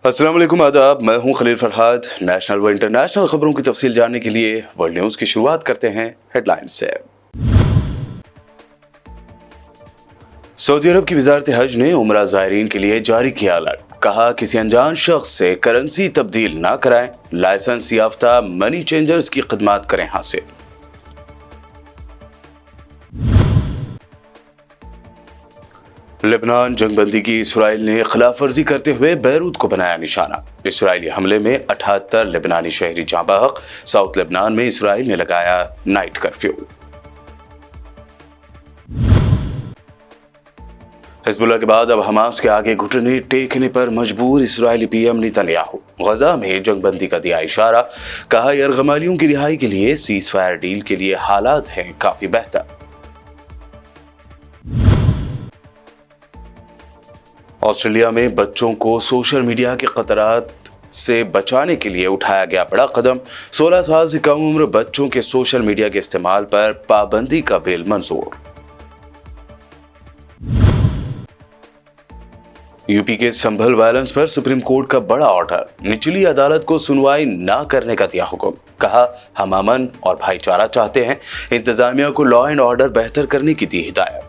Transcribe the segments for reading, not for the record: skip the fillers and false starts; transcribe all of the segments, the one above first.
अस्सलाम वालेकुम, आदाब। मैं हूं खलील फरहाद। नेशनल व इंटरनेशनल खबरों की तफसील जानने के लिए वर्ल्ड न्यूज़ की शुरुआत करते हैं हेडलाइंस से। सऊदी अरब की वजारत हज ने उमरा ज़ायरीन के लिए जारी किया अलर्ट। कहा, किसी अनजान शख्स से करेंसी तब्दील ना कराएं, लाइसेंस याफ्ता मनी चेंजर्स की खिदमत करें हासिल। लेबनान जंगबंदी की इसराइल ने खिलाफ वर्जी करते हुए बैरूत को बनाया निशाना। इसराइली हमले में 78 लेबनानी शहरी जाँ बहक। साउथ लेबनान में इसराइल ने लगाया नाइट कर्फ्यू। हिजबुल्लाह के बाद अब हमास के आगे घुटने टेकने पर मजबूर इसराइली पीएम नेतन्याहू। गजा में जंगबंदी का दिया इशारा। कहा, यरगमालियों की रिहाई के लिए सीज फायर डील के लिए हालात हैं काफी बेहतर। ऑस्ट्रेलिया में बच्चों को सोशल मीडिया के खतरात से बचाने के लिए उठाया गया बड़ा कदम। 16 साल से कम उम्र बच्चों के सोशल मीडिया के इस्तेमाल पर पाबंदी का बिल मंजूर। यूपी के संभल वायलेंस पर सुप्रीम कोर्ट का बड़ा ऑर्डर। निचली अदालत को सुनवाई ना करने का दिया हुक्म। कहा, हम अमन और भाईचारा चाहते हैं। इंतजामिया को लॉ एंड ऑर्डर बेहतर करने की दी हिदायत।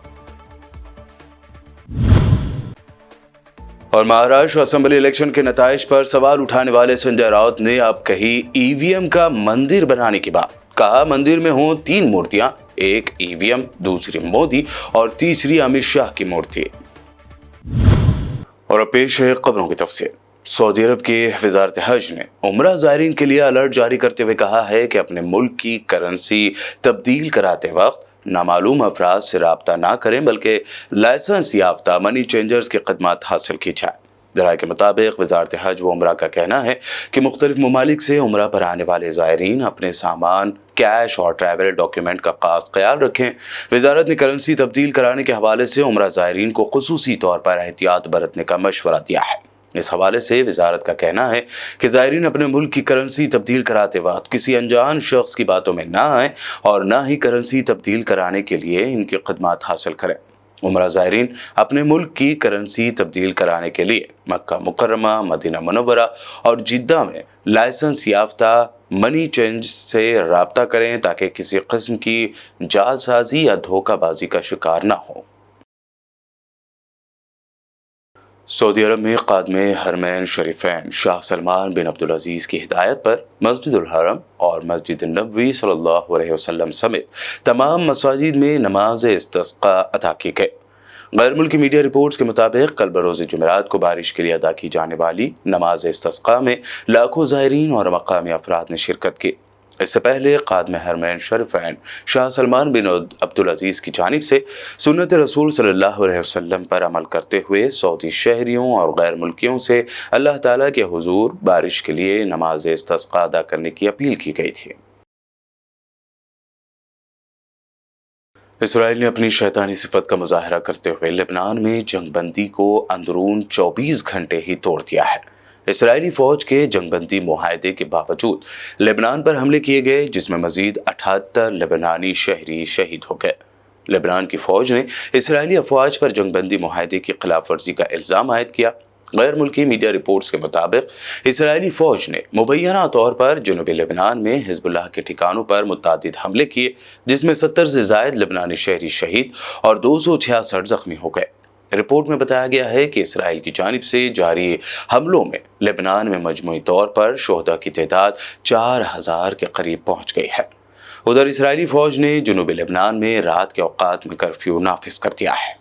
और महाराष्ट्र असेंबली इलेक्शन के नताइज पर सवाल उठाने वाले संजय राउत ने अब कही ईवीएम का मंदिर बनाने की बात। कहा, मंदिर में हो 3 मूर्तियां, एक ईवीएम, दूसरी मोदी और तीसरी अमित शाह की मूर्ति। और अब पेश है खबरों की तफसील। सऊदी अरब के वजारत हज ने उमरा ज़ायरीन के लिए अलर्ट जारी करते हुए कहा है कि अपने मुल्क की करेंसी तब्दील कराते वक्त नामालूम अफराद से राब्ता ना करें, बल्कि लाइसेंस याफ्ता मनी चेंजर्स की खदमात हासिल की जाए। दराए के मुताबिक वजारत हज व उमरा का कहना है कि मुख्तलिफ ममालिक से उमरा पर आने वाले ज़ायरीन अपने सामान, कैश और ट्रैवल डॉक्यूमेंट का खास ख्याल रखें। वजारत ने करेंसी तब्दील कराने के हवाले से उमरा ज़ायरीन को खुसूसी तौर पर एहतियात बरतने का मशवरा दिया है। इस हवाले से वजारत का कहना है कि ज़ायरीन अपने मुल्क की करेंसी तब्दील कराते वक्त किसी अनजान शख्स की बातों में ना आए और ना ही करेंसी तब्दील कराने के लिए इनकी खिदमत हासिल करें। उमरा ज़ायरीन अपने मुल्क की करेंसी तब्दील कराने के लिए मक्का मुकर्रमा, मदीना मुनव्वरा और जिद्दा में लाइसेंस याफ्ता मनी चेंज से राब्ता करें ताकि किसी किस्म की जालसाजी या धोखाबाजी का शिकार ना हो। सऊदी अरब में खादमे हरमैन शरीफैन शाह सलमान बिन अब्दुल अजीज की हिदायत पर मस्जिदुल हरम और मस्जिद नबवी सल्लल्लाहु अलैहि वसल्लम समेत तमाम मसाजिद में नमाज इस्तिस्का अदा की गई। गैर मुल्की मीडिया रिपोर्ट्स के मुताबिक कल बरोज़ जुमेरात को बारिश के लिए अदा की जाने वाली नमाज इस्तिस्का में लाखों ज़ायरीन और मकामी अफराद ने शिरकत की। इससे पहले खादमे हरमैन शरीफैन शाह सलमान बिन अब्दुल अजीज की जानिब से सुन्नत रसूल सल्लल्लाहु अलैहि वसल्लम पर अमल करते हुए सऊदी शहरियों और गैर मुल्कियों से अल्लाह ताला के हुजूर बारिश के लिए नमाज इस्तिस्का अदा करने की अपील की गई थी। इसराइल ने अपनी शैतानी सिफत का मुजाहरा करते हुए लेबनान में जंगबंदी को अंदरून 24 घंटे ही तोड़ दिया है। इसराइली फौज के जंगबंदी मुआहदे के बावजूद लेबनान पर हमले किए गए, जिसमें मजीद 78 लेबनानी शहरी शहीद हो गए। लेबनान की फौज ने इसराइली अफवाज पर जंगबंदी मुआहदे की खिलाफ वर्जी का इल्ज़ाम आयद किया। गैर मुल्की मीडिया रिपोर्ट्स के मुताबिक इसराइली फौज ने मुबैना तौर पर जनूबी लेबनान में हिजबुल्लाह के ठिकानों पर मुतअद्दिद हमले किए, जिसमें 70 से ज़ायद लेबनानी शहरी शहीद और 266 जख्मी हो गए। रिपोर्ट में बताया गया है कि इसराइल की जानिब से जारी हमलों में लेबनान में मजमूई तौर पर शोहदा की तादाद 4000 के करीब पहुंच गई है। उधर इसराइली फौज ने जनूबी लेबनान में रात के औकात में कर्फ्यू नाफिज कर दिया है।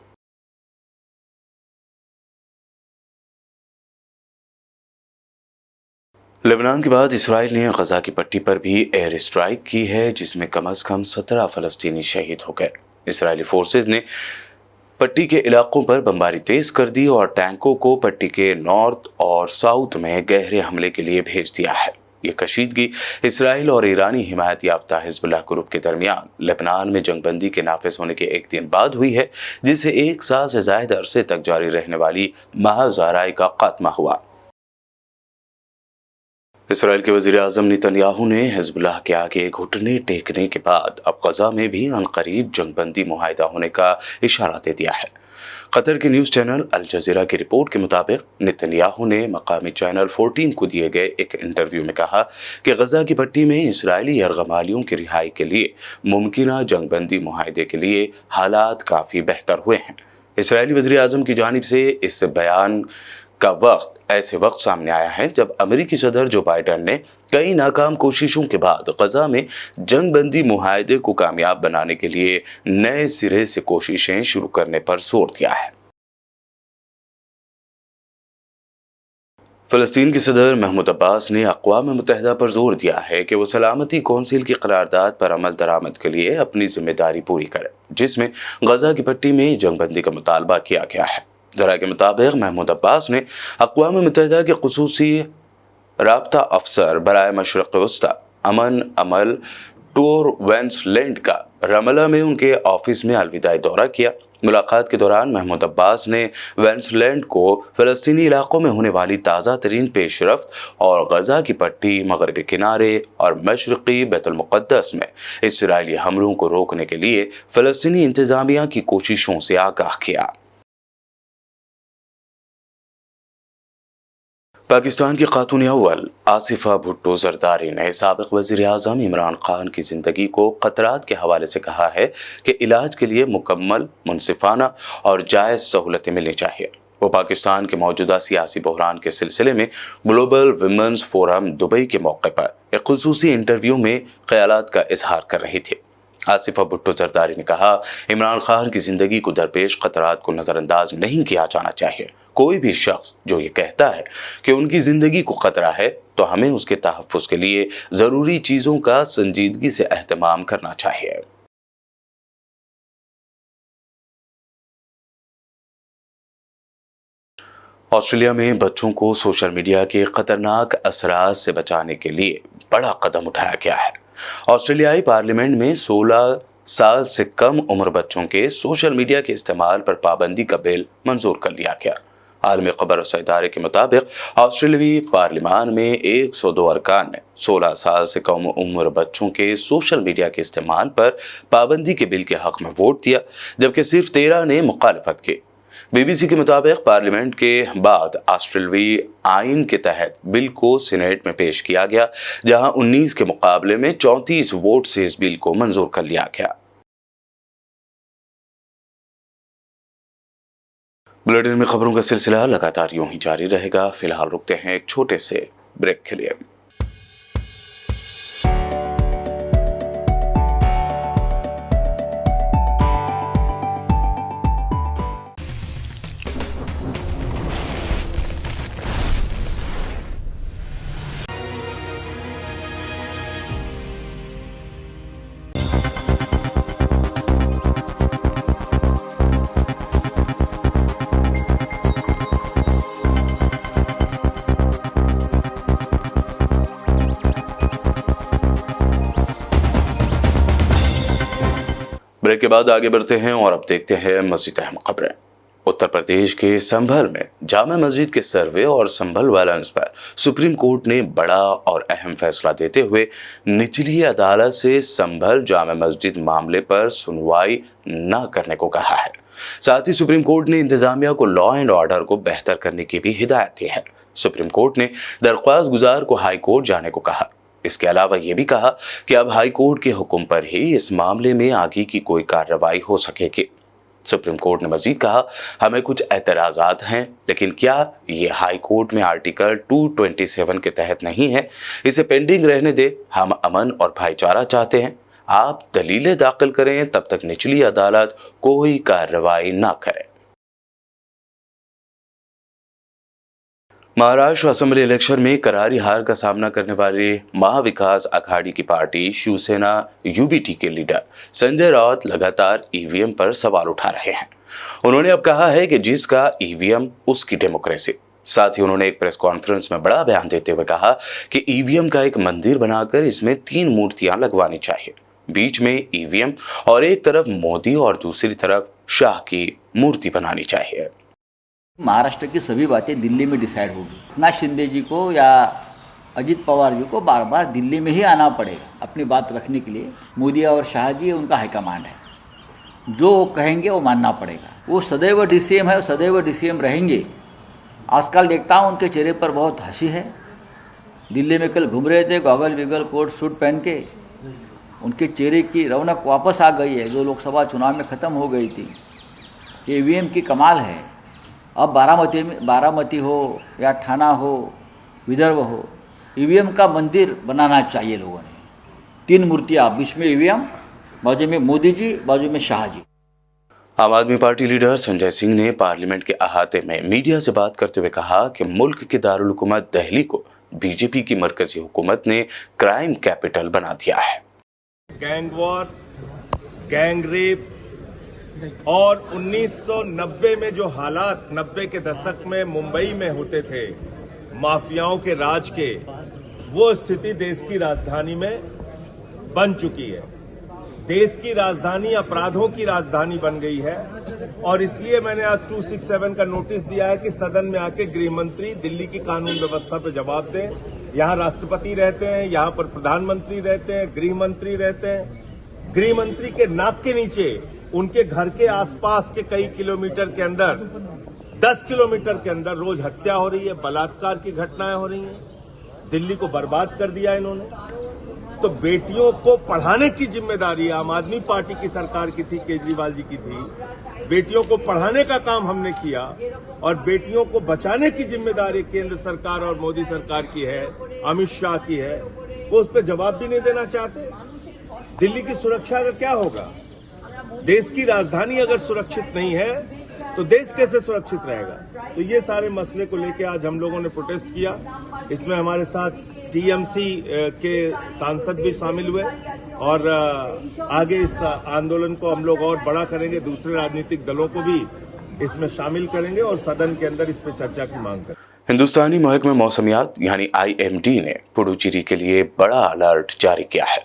लेबनान के बाद इसराइल ने गजा की पट्टी पर भी एयर स्ट्राइक की है, जिसमें कम से कम 17 फलस्तीनी शहीद हो गए। इसराइली फोर्सेज ने पट्टी के इलाकों पर बमबारी तेज कर दी और टैंकों को पट्टी के नॉर्थ और साउथ में गहरे हमले के लिए भेज दिया है। ये कशीदगी इसराइल और ईरानी हिमायत याफ्ता हिजबुल्लाह ग्रुप के दरमियान लेबनान में जंगबंदी के नाफिज होने के एक दिन बाद हुई है, जिससे 1 साल से ज्यादा अरसे तक जारी रहने वाली महाज़ाराई का खात्मा हुआ। इसराइल के वज़ीर आज़म नेतन्याहू ने हिजबुल्लाह के आगे घुटने टेकने के बाद अब गजा में भी अनकरीब जंगबंदी मुआहिदा होने का इशारा दे दिया है। قطر کے نیوز چینل الجزیرہ کی رپورٹ کے مطابق نتنیاہو نے مقامی چینل 14 کو دیے گئے ایک انٹرویو میں کہا کہ غزہ کی پٹی میں اسرائیلی یرغمالیوں کی رہائی کے لیے ممکنہ جنگ بندی معاہدے کے لیے حالات کافی بہتر ہوئے ہیں۔ اسرائیلی وزیر اعظم کی جانب سے اس بیان کا ایسے وقت سامنے آیا ہے جب امریکی صدر جو بائیڈن نے کئی ناکام کوششوں کے بعد غزہ میں جنگ بندی معاہدے کو کامیاب بنانے کے لیے نئے سرے سے کوششیں شروع کرنے پر زور دیا ہے۔ فلسطین کے صدر محمود عباس نے اقوام متحدہ پر زور دیا ہے کہ وہ سلامتی کونسل کی قرارداد پر عمل درآمد کے لیے اپنی ذمہ داری پوری کرے، جس میں غزہ کی پٹی میں جنگ بندی کا مطالبہ کیا گیا ہے۔ ذرائع کے مطابق محمود عباس نے اقوام متحدہ کے خصوصی رابطہ افسر برائے مشرق وسطی امن عمل ٹور وینسلینڈ کا رملہ میں ان کے آفس میں الوداعی دورہ کیا۔ ملاقات کے دوران محمود عباس نے وینسلینڈ کو فلسطینی علاقوں میں ہونے والی تازہ ترین پیش رفت اور غزہ کی پٹی، مغربی کنارے اور مشرقی بیت المقدس میں اسرائیلی حملوں کو روکنے کے لیے فلسطینی انتظامیہ کی کوششوں سے آگاہ کیا۔ پاکستان کی خاتون اول آصفہ بھٹو زرداری نے سابق وزیر اعظم عمران خان کی زندگی کو خطرات کے حوالے سے کہا ہے کہ علاج کے لیے مکمل، منصفانہ اور جائز سہولتیں ملنی چاہیے۔ وہ پاکستان کے موجودہ سیاسی بحران کے سلسلے میں گلوبل ویمنز فورم دبئی کے موقع پر ایک خصوصی انٹرویو میں خیالات کا اظہار کر رہی تھی۔ آصفہ بھٹو زرداری نے کہا، عمران خان کی زندگی کو درپیش خطرات کو نظر انداز نہیں کیا جانا چاہیے۔ کوئی بھی شخص جو یہ کہتا ہے کہ ان کی زندگی کو خطرہ ہے تو ہمیں اس کے تحفظ کے لیے ضروری چیزوں کا سنجیدگی سے اہتمام کرنا چاہیے۔ آسٹریلیا میں بچوں کو سوشل میڈیا کے خطرناک اثرات سے بچانے کے لیے بڑا قدم اٹھایا گیا ہے۔ آسٹریلیائی پارلیمنٹ میں 16 سال سے کم عمر بچوں کے سوشل میڈیا کے استعمال پر پابندی کا بل منظور کر لیا گیا۔ عالمی خبر رساں ادارے کے مطابق آسٹریلوی پارلیمان میں 102 ارکان نے 16 سال سے کم عمر بچوں کے سوشل میڈیا کے استعمال پر پابندی کے بل کے حق میں ووٹ دیا، جبکہ صرف 13 نے مخالفت کی۔ بی بی سی کے مطابق پارلیمنٹ کے بعد آسٹریلوی آئین کے تحت بل کو سینیٹ میں پیش کیا گیا، جہاں 19 کے مقابلے میں 34 ووٹ سے اس بل کو منظور کر لیا گیا۔ بلیٹن میں خبروں کا سلسلہ لگاتار یوں ہی جاری رہے گا۔ فی الحال رکتے ہیں ایک چھوٹے سے بریک کے لیے۔ بریک کے بعد آگے بڑھتے ہیں اور اب دیکھتے ہیں مزید اہم خبریں۔ اتر پردیش کے سنبھل میں جامع مسجد کے سروے اور سنبھل وائلنس پر سپریم کورٹ نے بڑا اور اہم فیصلہ دیتے ہوئے نچلی عدالت سے سنبھل جامع مسجد معاملے پر سنوائی نہ کرنے کو کہا ہے۔ ساتھ ہی سپریم کورٹ نے انتظامیہ کو لا اینڈ آرڈر کو بہتر کرنے کی بھی ہدایت دی ہے۔ سپریم کورٹ نے درخواست گزار کو ہائی کورٹ جانے کو کہا۔ اس کے علاوہ یہ بھی کہا کہ اب ہائی کورٹ کے حکم پر ہی اس معاملے میں آگے کی کوئی کارروائی ہو سکے گی۔ سپریم کورٹ نے مزید کہا، ہمیں کچھ اعتراضات ہیں، لیکن کیا یہ ہائی کورٹ میں آرٹیکل 227 کے تحت نہیں ہے؟ اسے پینڈنگ رہنے دے۔ ہم امن اور بھائی چارہ چاہتے ہیں۔ آپ دلیلیں داخل کریں، تب تک نچلی عدالت کوئی کارروائی نہ کرے۔ مہاراشٹر اسمبلی الیکشن میں کراری ہار کا سامنا کرنے والی مہا وکاس اگھاڑی کی پارٹی شیو سینا UBT کے لیڈر سنجے راؤت لگاتار EVM پر سوال اٹھا رہے ہیں۔ انہوں نے اب کہا ہے کہ جس کا EVM اس کی ڈیموکریسی۔ ساتھ ہی انہوں نے ایک پریس کانفرنس میں بڑا بیان دیتے ہوئے کہا کہ EVM کا ایک مندر بنا کر اس میں 3 مورتیاں لگوانی چاہیے، بیچ میں EVM اور ایک طرف مودی اور دوسری طرف شاہ کی مورتی بنانی چاہیے۔ مہاراشٹر کی سبھی باتیں دلی میں ڈیسائیڈ ہوگی۔ ایکناتھ شندے جی کو یا اجیت پوار جی کو بار بار دلی میں ہی آنا پڑے گا اپنی بات رکھنے کے لیے۔ مودی اور شاہ جی ان کا ہائی کمانڈ ہے، जो वो कहेंगे वो मानना पड़ेगा। वो सदैव डीसीएम है, सदैव डीसीएम रहेंगे। आजकल देखता हूँ उनके चेहरे पर बहुत हंसी है। दिल्ली में कल घूम रहे थे गॉगल विगल कोट सूट पहन के, उनके चेहरे की रौनक वापस आ गई है जो लोकसभा चुनाव में ख़त्म हो गई थी। ये ईवीएम की कमाल है। अब बारामती हो या ठाना हो, विदर्भ हो, ईवीएम का मंदिर बनाना चाहिए लोगों ने। 3 मूर्तियाँ, बीच में ईवीएम, बाजू में मोदी जी, बाजू में शाह जी। आम आदमी पार्टी लीडर संजय सिंह ने पार्लियामेंट के अहाते में मीडिया से बात करते हुए कहा कि मुल्क की दारुल हुकूमत दिल्ली को बीजेपी की मरकजी हुकूमत ने क्राइम कैपिटल बना दिया है। गैंग वॉर, गैंग रेप और 1990 में जो हालात 90 के दशक में मुंबई में होते थे माफियाओं के राज के, वो स्थिति देश की राजधानी में बन चुकी है। देश की राजधानी अपराधों की राजधानी बन गई है और इसलिए मैंने आज 267 का नोटिस दिया है कि सदन में आके गृह मंत्री दिल्ली की कानून व्यवस्था पर जवाब दें। यहाँ राष्ट्रपति रहते हैं, यहाँ पर प्रधानमंत्री रहते हैं, गृह मंत्री रहते हैं। गृह मंत्री के नाक के नीचे उनके घर के आसपास के कई किलोमीटर के अंदर, 10 किलोमीटर के अंदर रोज हत्या हो रही है, बलात्कार की घटनाएं हो रही हैं। दिल्ली को बर्बाद कर दिया इन्होंने। तो बेटियों को पढ़ाने की जिम्मेदारी आम आदमी पार्टी की सरकार की थी, केजरीवाल जी की थी। बेटियों को पढ़ाने का काम हमने किया और बेटियों को बचाने की जिम्मेदारी केंद्र सरकार और मोदी सरकार की है, अमित शाह की है। वो उस पर जवाब भी नहीं देना चाहते। दिल्ली की सुरक्षा का क्या होगा? देश की राजधानी अगर सुरक्षित नहीं है तो देश कैसे सुरक्षित रहेगा? तो ये सारे मसले को लेकर आज हम लोगों ने प्रोटेस्ट किया। इसमें हमारे साथ टीएमसी के सांसद भी शामिल हुए और आगे इस आंदोलन को हम लोग और बड़ा करेंगे, दूसरे राजनीतिक दलों को भी इसमें शामिल करेंगे और सदन के अंदर इस पर चर्चा की मांग करेंगे। हिंदुस्तानी महकमे मौसमियात यानी IMD ने पुडुचेरी के लिए बड़ा अलर्ट जारी किया है।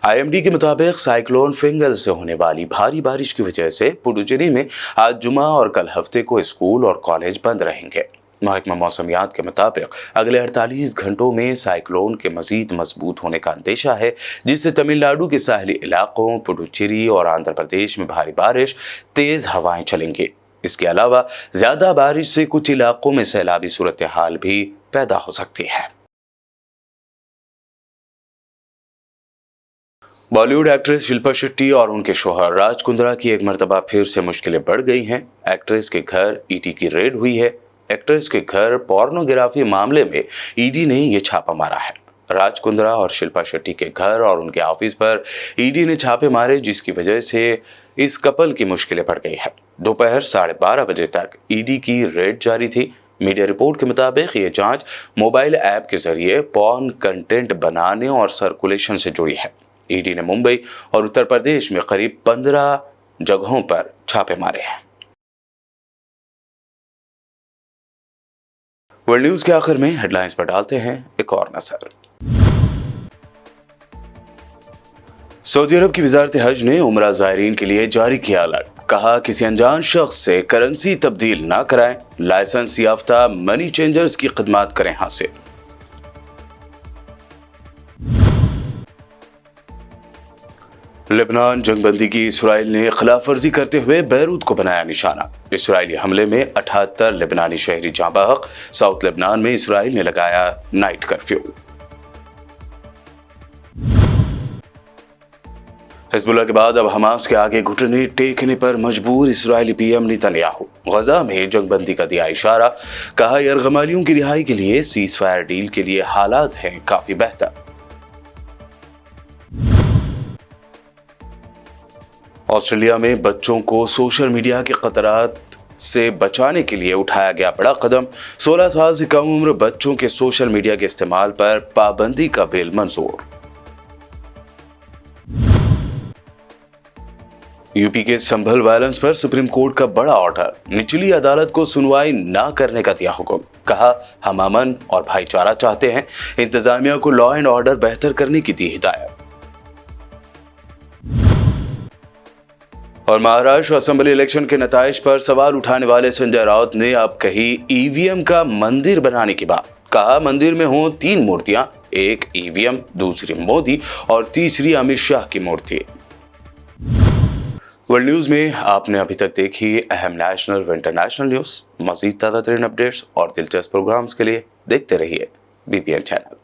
IMD के मुताबिक साइक्लोन फिंगल से होने वाली भारी बारिश की वजह से पुडुचेरी में आज जुमा और कल हफ्ते को स्कूल और कॉलेज बंद रहेंगे। महकमा मौसमियात के मुताबिक अगले 48 घंटों में साइक्लोन के मजीद मजबूत होने का अंदेशा है, जिससे तमिलनाडु के साहली इलाकों, पुडुचेरी और आंध्र प्रदेश में भारी बारिश, तेज हवाएं चलेंगी। इसके अलावा ज्यादा बारिश से कुछ इलाकों में सैलाबी सूरत हाल भी पैदा हो सकती है। बॉलीवुड एक्ट्रेस शिल्पा शेट्टी और उनके शौहर राज कुंद्रा की एक मर्तबा फिर से मुश्किलें बढ़ गई हैं। एक्ट्रेस के घर ईडी की रेड हुई है। एक्ट्रेस के घर पोर्नोग्राफी मामले में ईडी ने ये छापा मारा है। राज कुंद्रा और शिल्पा शेट्टी के घर और उनके ऑफिस पर ईडी ने छापे मारे, जिसकी वजह से इस कपल की मुश्किलें बढ़ गई है। दोपहर 12:30 बजे तक ईडी की रेड जारी थी। मीडिया रिपोर्ट के मुताबिक ये जांच मोबाइल ऐप के जरिए पॉर्न कंटेंट बनाने और सर्कुलेशन से जुड़ी है। ईडी ने मुंबई और उत्तर प्रदेश में करीब 15 जगहों पर छापे मारे हैं। वर्ल्ड न्यूज के आखिर में हेडलाइंस पर डालते हैं एक और नजर। सऊदी अरब की वजारत हज ने उमरा ज़ायरीन के लिए जारी किया अलर्ट। कहा किसी अनजान शख्स से करेंसी तब्दील ना कराएं, लाइसेंस याफ्ता मनी चेंजर्स की खिदमत करें हासिल। लेबनान जंगबंदी की इसराइल ने खिलाफ वर्जी करते हुए बैरूत को बनाया निशाना। इसराइली हमले में 78 लेबनानी शहरी जाँ बहक। साउथ लेबनान में इसराइल ने लगाया नाइट कर्फ्यू। हिजबुल्लाह के बाद अब हमास के आगे घुटने टेकने पर मजबूर इसराइली पीएम नेतन्याहू। गजा में जंगबंदी का दिया इशारा। कहा यरगमालियों की रिहाई के लिए सीज फायर डील के लिए हालात हैं काफी बेहतर। ऑस्ट्रेलिया में बच्चों को सोशल मीडिया के खतरात से बचाने के लिए उठाया गया बड़ा कदम। 16 साल से कम उम्र बच्चों के सोशल मीडिया के इस्तेमाल पर पाबंदी का बिल मंजूर। यूपी के संभल वायलेंस पर सुप्रीम कोर्ट का बड़ा ऑर्डर। निचली अदालत को सुनवाई न करने का दिया हुक्म। कहा हम अमन और भाईचारा चाहते हैं। इंतजामिया को लॉ एंड ऑर्डर बेहतर करने की दी हिदायत। और महाराष्ट्र असेंबली इलेक्शन के नताइज पर सवाल उठाने वाले संजय राउत ने अब कही ईवीएम का मंदिर बनाने की बात। कहा मंदिर में हों 3 मूर्तियां, एक ईवीएम, दूसरी मोदी और तीसरी अमित शाह की मूर्ति। वर्ल्ड न्यूज़ में आपने अभी तक देखी अहम नेशनल व इंटरनेशनल न्यूज़। मज़ीद ताज़ा तरीन अपडेट्स और दिलचस्प प्रोग्राम्स के लिए देखते रहिए BPN चैनल।